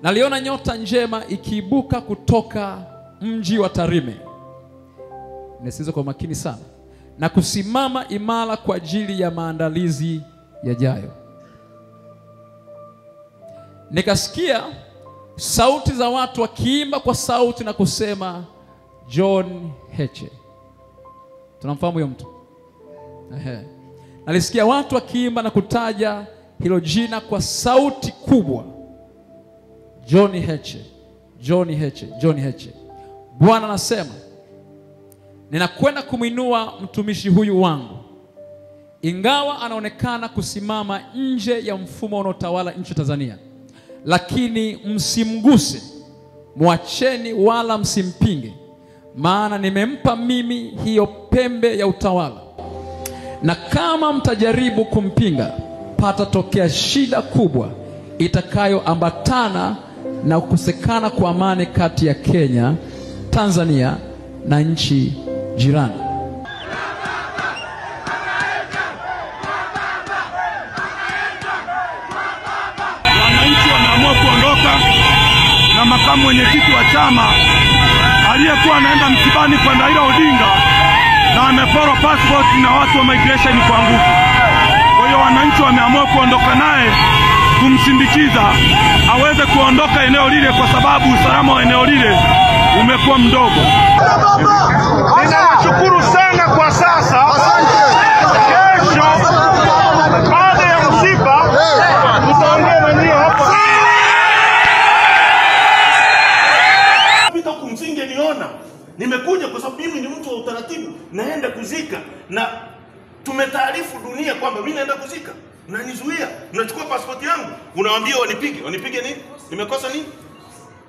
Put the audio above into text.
naliona nyota njema ikiibuka kutoka mji wa Tarime. Nisikize kwa makini sana. Na kusimama imara kwa ajili ya maandalizi yajayo. Nikasikia sauti za watu wakiimba kwa sauti na kusema John Heche. Tunamfahamu huyo mtu? Nalisikia watu wakiimba na kutaja hilo jina kwa sauti kubwa. John Heche, John Heche, John Heche. Bwana anasema, ninakwenda kumuinua mtumishi huyu wangu. Ingawa anaonekana kusimama nje ya mfumo unaotawala nchi Tanzania, lakini msimguse, mwacheni wala msimpinge, maana nimempa mimi hiyo pembe ya utawala. Na kama mtajaribu kumpinga, patatokea shida kubwa itakayoambatana na kukosekana kwa amani kati ya Kenya, Tanzania na nchi jirani. Wananchi wameamua kuondoka na makamu mwenyekiti wa chama aliyekuwa anaenda msibani kwa Raila Odinga na ameporwa passport na watu wa migration kwa nguvu. Kwa hiyo wananchi wameamua kuondoka naye kumsindikiza aweze kuondoka eneo lile, kwa sababu usalama wa eneo lile umekuwa mdogo. Ninashukuru sana kwa sasa. Kesho baada ya msiba tutaongea na nyinyi hapa. Pita kumsinge niona. Nimekuja kwa sababu mimi ni mtu wa utaratibu, naenda kuzika na tumetaarifu dunia kwamba mimi naenda kuzika. Unanizuia, unachukua passport yangu, unawaambia wanipige. Wanipige nini? Nimekosa nini?